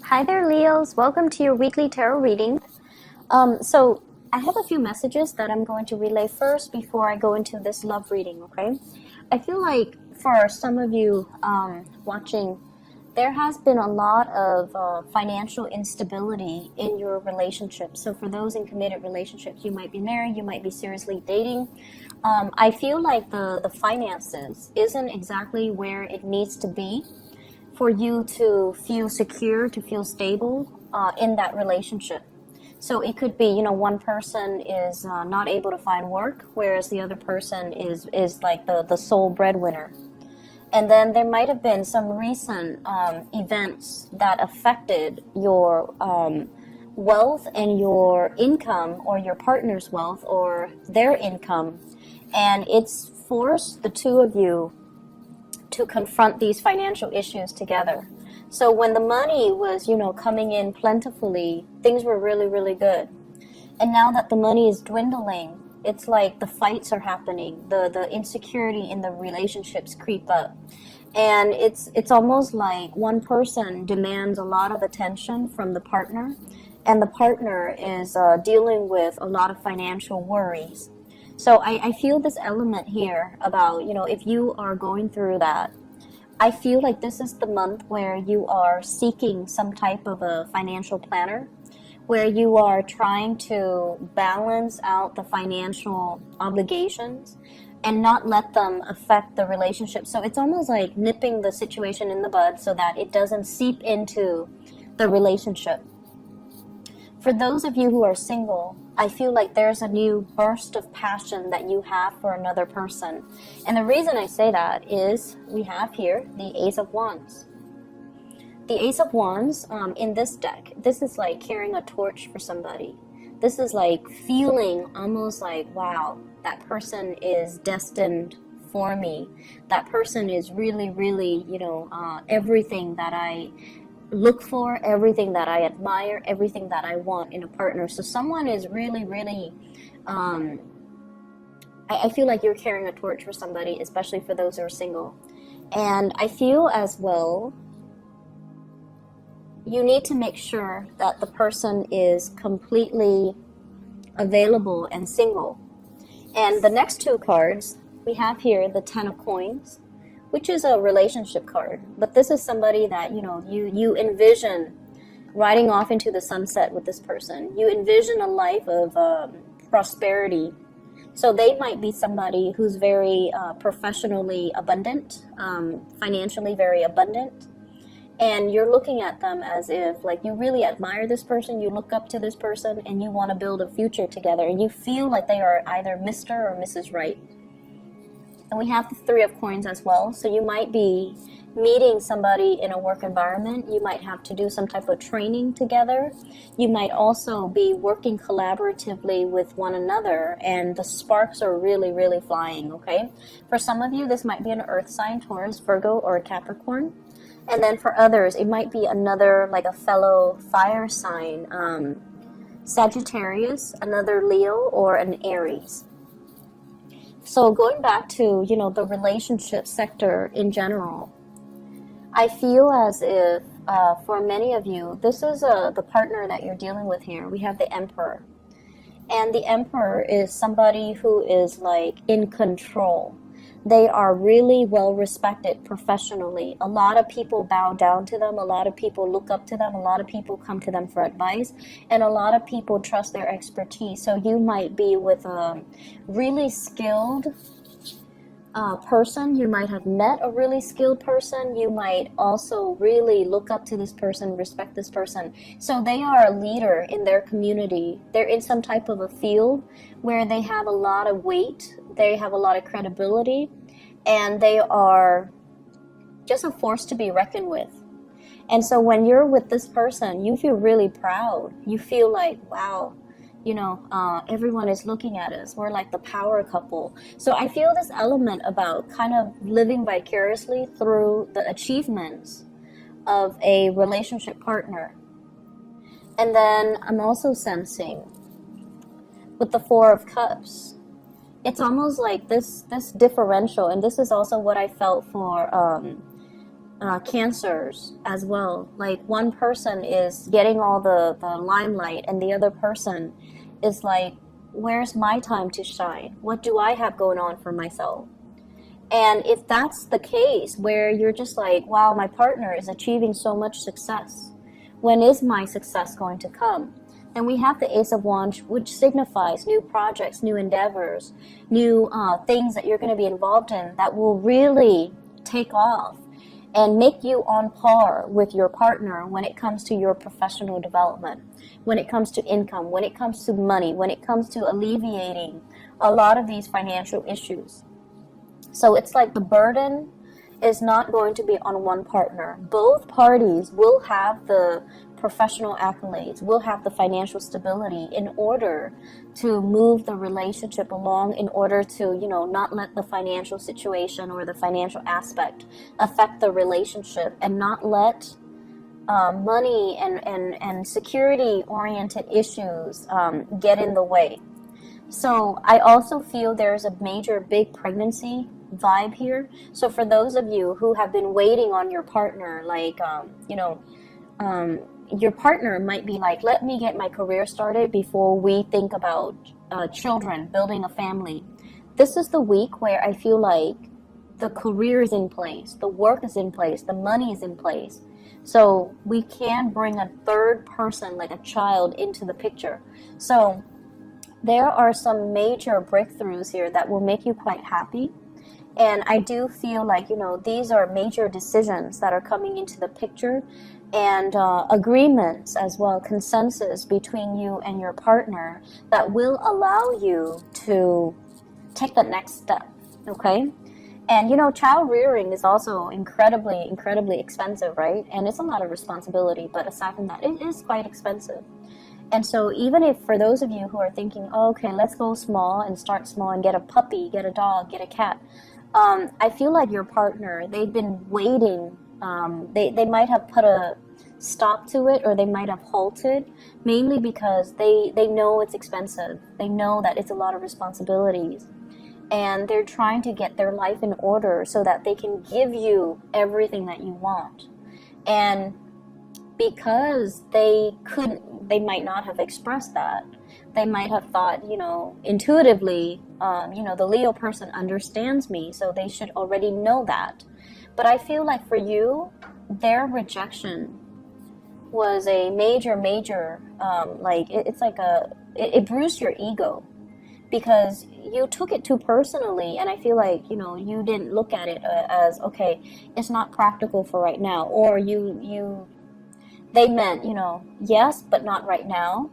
Hi there, Leos. Welcome to your weekly tarot reading. So I have a few messages that I'm going to relay first before I go into this love reading, okay? I feel like for some of you watching, there has been a lot of financial instability in your relationship. So for those in committed relationships, you might be married, you might be seriously dating. I feel like the finances isn't exactly where it needs to be for you to feel secure, to feel stable in that relationship. So it could be, one person is not able to find work, whereas the other person is like the sole breadwinner. And then there might have been some recent events that affected your wealth and your income, or your partner's wealth or their income. And it's forced the two of you to confront these financial issues together. So when the money was, coming in plentifully, things were really, really good. And now that the money is dwindling, it's like the fights are happening. The insecurity in the relationships creep up. And it's almost like one person demands a lot of attention from the partner, and the partner is dealing with a lot of financial worries. So I feel this element here about, if you are going through that, I feel like this is the month where you are seeking some type of a financial planner, where you are trying to balance out the financial obligations and not let them affect the relationship. So it's almost like nipping the situation in the bud so that it doesn't seep into the relationship. For those of you who are single, I feel like there's a new burst of passion that you have for another person. And the reason I say that is we have here the Ace of Wands. The Ace of Wands in this deck, this is like carrying a torch for somebody. This is like feeling almost like, wow, that person is destined for me. That person is really, really, everything that I look for, everything that I admire, everything that I want in a partner. So someone is really, really, I feel like you're carrying a torch for somebody, especially for those who are single. And I feel as well, you need to make sure that the person is completely available and single. And the next two cards, we have here the Ten of Coins, which is a relationship card. But this is somebody that, you envision riding off into the sunset with this person. You envision a life of prosperity. So they might be somebody who's very professionally abundant, financially very abundant. And you're looking at them as if, like, you really admire this person, you look up to this person, and you want to build a future together. And you feel like they are either Mr. or Mrs. Right. And we have the Three of Coins as well. So you might be meeting somebody in a work environment. You might have to do some type of training together. You might also be working collaboratively with one another, and the sparks are really, really flying, okay? For some of you, this might be an earth sign, Taurus, Virgo, or a Capricorn. And then for others, it might be another, like a fellow fire sign, Sagittarius, another Leo, or an Aries. So going back to, the relationship sector in general, I feel as if for many of you, this is the partner that you're dealing with here. We have the Emperor. And the Emperor is somebody who is like in control. They are really well respected professionally. A lot of people bow down to them. A lot of people look up to them. A lot of people come to them for advice. And a lot of people trust their expertise. So you might be with a really skilled person. You might have met a really skilled person. You might also really look up to this person, respect this person. So they are a leader in their community. They're in some type of a field where they have a lot of weight. They have a lot of credibility, and they are just a force to be reckoned with. And so when you're with this person, you feel really proud. You feel like, wow, everyone is looking at us. We're like the power couple. So I feel this element about kind of living vicariously through the achievements of a relationship partner. And then I'm also sensing with the Four of Cups, it's almost like this differential, and this is also what I felt for cancers as well. Like one person is getting all the limelight and the other person is like, where's my time to shine? What do I have going on for myself? And if that's the case, where you're just like, wow, my partner is achieving so much success, when is my success going to come? Then we have the Ace of Wands, which signifies new projects, new endeavors, new things that you're going to be involved in that will really take off and make you on par with your partner when it comes to your professional development, when it comes to income, when it comes to money, when it comes to alleviating a lot of these financial issues. So it's like the burden is not going to be on one partner. Both parties will have the professional accolades, will have the financial stability in order to move the relationship along, in order to, not let the financial situation or the financial aspect affect the relationship, and not let money and security oriented issues get in the way. So I also feel there's a major big pregnancy vibe here. So for those of you who have been waiting on your partner, like, your partner might be like, let me get my career started before we think about children, building a family. This is the week where I feel like the career is in place, the work is in place, the money is in place. So we can bring a third person, like a child, into the picture. So there are some major breakthroughs here that will make you quite happy. And I do feel like, these are major decisions that are coming into the picture, and agreements as well, consensus between you and your partner that will allow you to take the next step, okay? And, child rearing is also incredibly, incredibly expensive, right? And it's a lot of responsibility, but aside from that, it is quite expensive. And so even if for those of you who are thinking, oh, okay, let's go small and start small and get a puppy, get a dog, get a cat, I feel like your partner, they've been waiting. They might have put a stop to it, or they might have halted, mainly because they know it's expensive. They know that it's a lot of responsibilities. And they're trying to get their life in order so that they can give you everything that you want. And because they might not have expressed that. They might have thought, intuitively, the Leo person understands me, so they should already know that. But I feel like for you, their rejection was a major, it bruised your ego, because you took it too personally. And I feel like, you didn't look at it as, okay, it's not practical for right now, or they meant, yes, but not right now.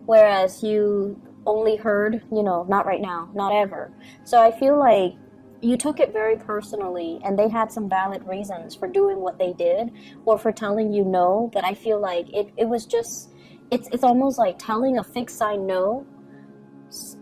Whereas you only heard, not right now, not ever. So I feel like you took it very personally, and they had some valid reasons for doing what they did, or for telling you no. But I feel like it was just, it's almost like telling a fixed sign no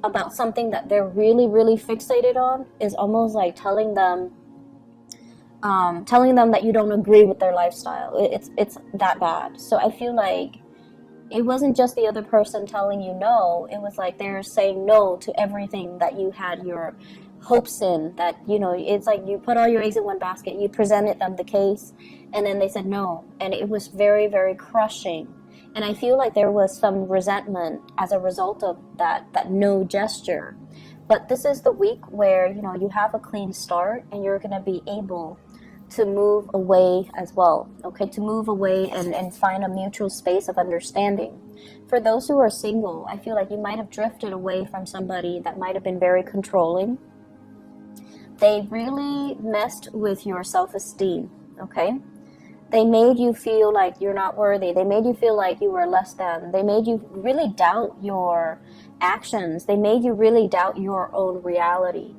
about something that they're really, really fixated on is almost like telling them that you don't agree with their lifestyle. It's that bad. So I feel like it wasn't just the other person telling you no. It was like they're saying no to everything that you had your hopes in. That, it's like you put all your eggs in one basket. You presented them the case, and then they said no. And it was very, very crushing. And I feel like there was some resentment as a result of that no gesture. But this is the week where, you have a clean start, and you're going to be able to move away as well, okay? To move away and find a mutual space of understanding. For those who are single, I feel like you might have drifted away from somebody that might have been very controlling. They really messed with your self-esteem, okay? They made you feel like you're not worthy. They made you feel like you were less than. They made you really doubt your actions. They made you really doubt your own reality.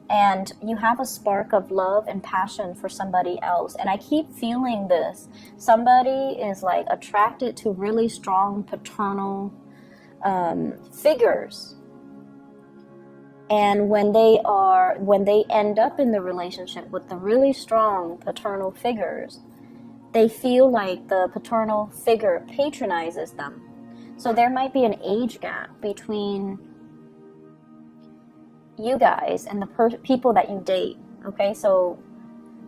And you have a spark of love and passion for somebody else. And I keep feeling this. Somebody is like attracted to really strong paternal figures. And when they end up in the relationship with the really strong paternal figures, they feel like the paternal figure patronizes them. So there might be an age gap between you guys and the people that you date, okay? So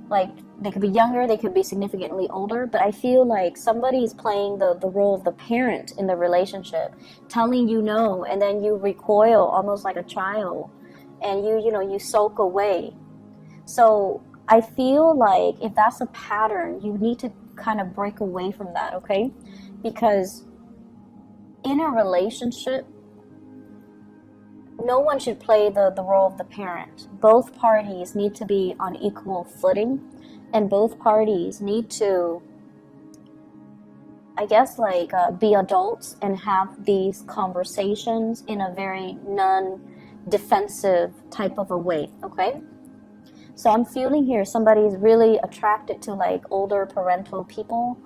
Like, they could be younger, they could be significantly older, but I feel like somebody is playing the role of the parent in the relationship, telling you no, and then you recoil almost like a child, and you sulk away. So I feel like if that's a pattern, you need to kind of break away from that, okay? Because in a relationship, no one should play the role of the parent. Both parties need to be on equal footing, and both parties need to, I guess, like be adults and have these conversations in a very non-defensive type of a way, okay? So I'm feeling here somebody is really attracted to like older parental people,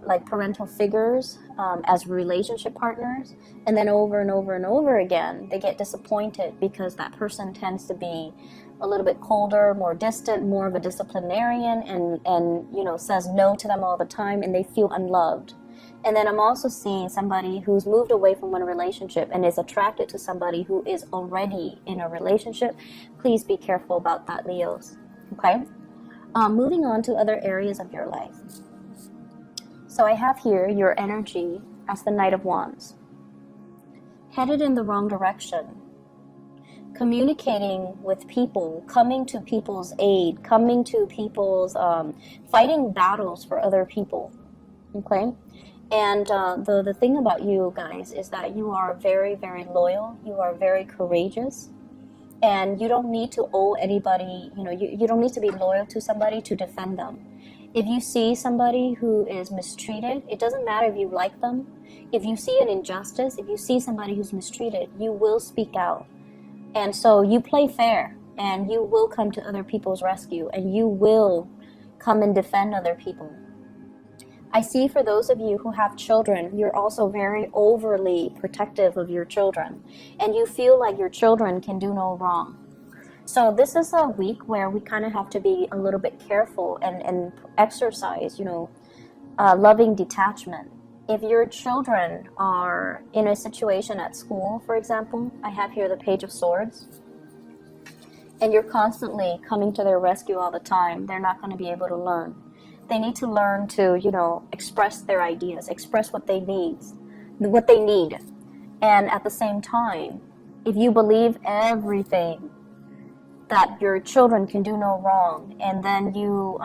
like parental figures as relationship partners, and then over and over and over again they get disappointed because that person tends to be a little bit colder, more distant, more of a disciplinarian, and says no to them all the time, and they feel unloved. And then I'm also seeing somebody who's moved away from one relationship and is attracted to somebody who is already in a relationship. Please be careful about that, Leos. Okay? Moving on to other areas of your life. So I have here your energy as the Knight of Wands. Headed in the wrong direction. Communicating with people, coming to people's aid, coming to people's, fighting battles for other people. Okay? And the thing about you guys is that you are very, very loyal. You are very courageous. And you don't need to owe anybody, you don't need to be loyal to somebody to defend them. If you see somebody who is mistreated, it doesn't matter if you like them. If you see an injustice, if you see somebody who's mistreated, you will speak out. And so you play fair, and you will come to other people's rescue, and you will come and defend other people. I see for those of you who have children, you're also very overly protective of your children, and you feel like your children can do no wrong. So this is a week where we kind of have to be a little bit careful and exercise, loving detachment. If your children are in a situation at school, for example, I have here the Page of Swords, and you're constantly coming to their rescue all the time, they're not going to be able to learn. They need to learn to, express their ideas, express what they need. And at the same time, if you believe everything that your children can do no wrong, and then you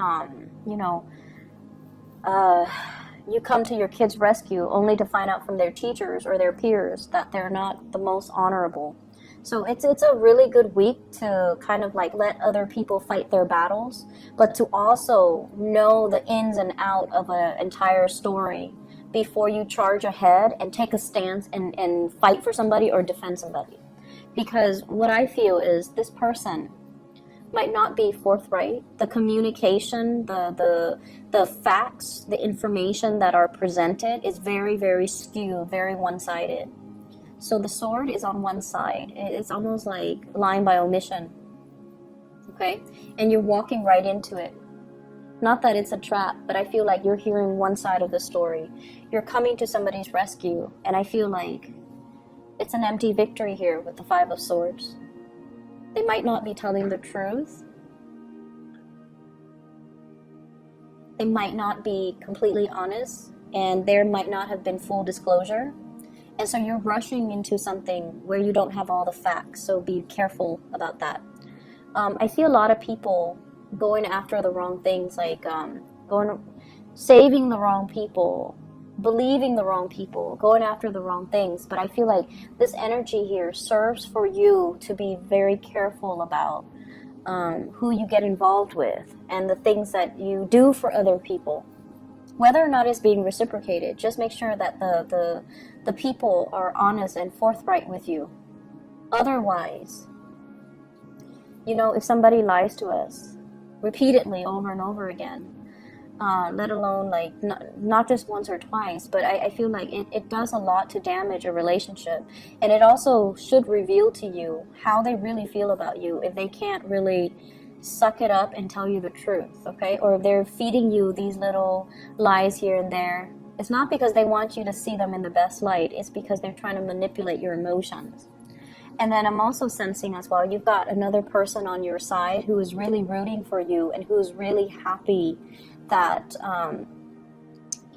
come to your kids' rescue only to find out from their teachers or their peers that they're not the most honorable. So it's a really good week to kind of like let other people fight their battles, but to also know the ins and out of an entire story before you charge ahead and take a stance and fight for somebody or defend somebody. Because what I feel is this person might not be forthright. The communication, the facts, the information that are presented is very, very skewed, very one-sided. So the sword is on one side. It's almost like lying by omission. Okay? And you're walking right into it. Not that it's a trap, but I feel like you're hearing one side of the story. You're coming to somebody's rescue, and I feel like it's an empty victory here with the Five of Swords. They might not be telling the truth. They might not be completely honest, and there might not have been full disclosure. And so you're rushing into something where you don't have all the facts, so be careful about that. I see a lot of people going after the wrong things, like saving the wrong people, believing the wrong people, going after the wrong things. But I feel like this energy here serves for you to be very careful about who you get involved with and the things that you do for other people. Whether or not it's being reciprocated, just make sure that the people are honest and forthright with you. Otherwise, if somebody lies to us repeatedly over and over again, let alone like not just once or twice, but I feel like it does a lot to damage a relationship. And it also should reveal to you how they really feel about you if they can't really suck it up and tell you the truth, okay? Or if they're feeding you these little lies here and there. It's not because they want you to see them in the best light. It's because they're trying to manipulate your emotions. And then I'm also sensing as well, you've got another person on your side who is really rooting for you and who's really happy that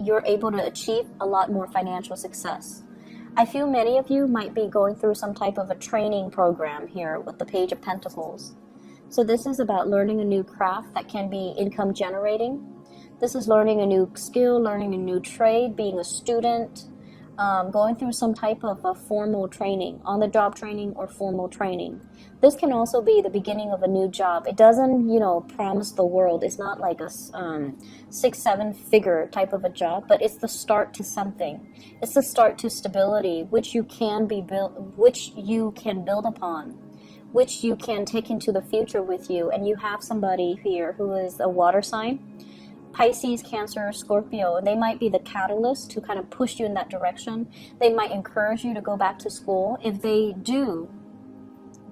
you're able to achieve a lot more financial success. I feel many of you might be going through some type of a training program here with the Page of Pentacles. So this is about learning a new craft that can be income generating. This is learning a new skill, learning a new trade, being a student, going through some type of a formal training, on-the-job training or formal training. This can also be the beginning of a new job. It doesn't, promise the world. It's not like a 6-7 figure type of a job, but it's the start to something. It's the start to stability, which you can build upon, which you can take into the future with you. And you have somebody here who is a water sign. Pisces, Cancer, Scorpio, and they might be the catalyst to kind of push you in that direction. They might encourage you to go back to school. If they do,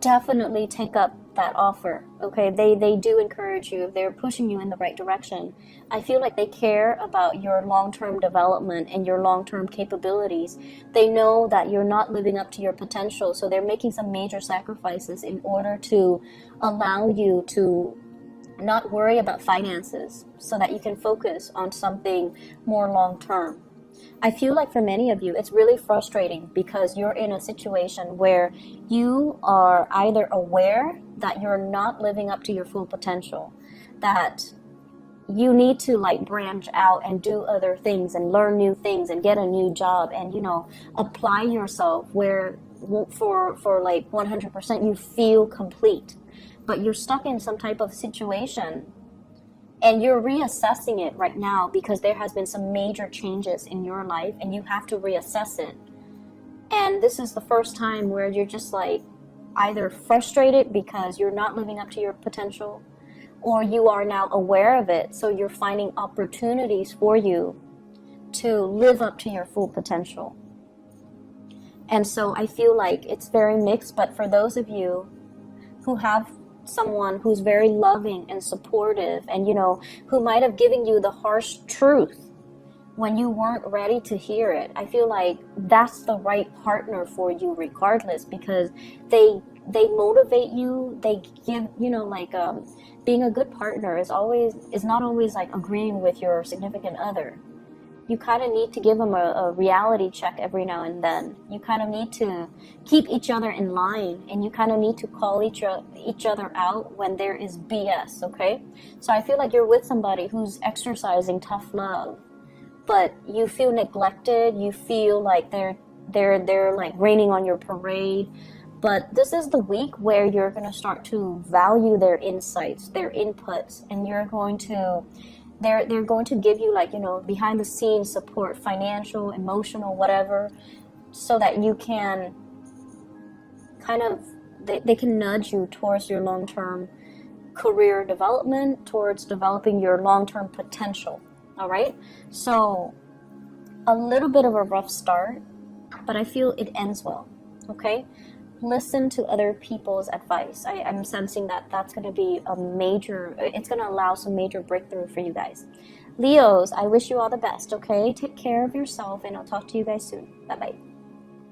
definitely take up that offer, okay? They do encourage you. If they're pushing you in the right direction, I feel like they care about your long-term development and your long-term capabilities. They know that you're not living up to your potential, so they're making some major sacrifices in order to allow you to not worry about finances so that you can focus on something more long-term. I feel like for many of you, it's really frustrating because you're in a situation where you are either aware that you're not living up to your full potential, that you need to branch out and do other things and learn new things and get a new job and, apply yourself where for 100% you feel complete. But you're stuck in some type of situation and you're reassessing it right now because there has been some major changes in your life and you have to reassess it. And this is the first time where you're just either frustrated because you're not living up to your potential, or you are now aware of it, so you're finding opportunities for you to live up to your full potential. And so I feel like it's very mixed, but for those of you who have someone who's very loving and supportive and who might have given you the harsh truth when you weren't ready to hear it, I feel like that's the right partner for you regardless, because they motivate you. They give being a good partner is not always agreeing with your significant other. You kind of need to give them a reality check every now and then. You kind of need to keep each other in line, and you kind of need to call each other out when there is BS, okay? So I feel like you're with somebody who's exercising tough love, but you feel neglected. You feel like they're raining on your parade. But this is the week where you're going to start to value their insights, their inputs, and you're going to they're going to give you behind the scenes support, financial, emotional, whatever, so that you can they can nudge you towards your long-term career development, towards developing your long-term potential. All right, so a little bit of a rough start, but I feel it ends well. Okay, listen to other people's advice. I'm sensing that that's going to be it's going to allow some major breakthrough for you guys. Leos, I wish you all the best, okay? Take care of yourself, and I'll talk to you guys soon. Bye-bye.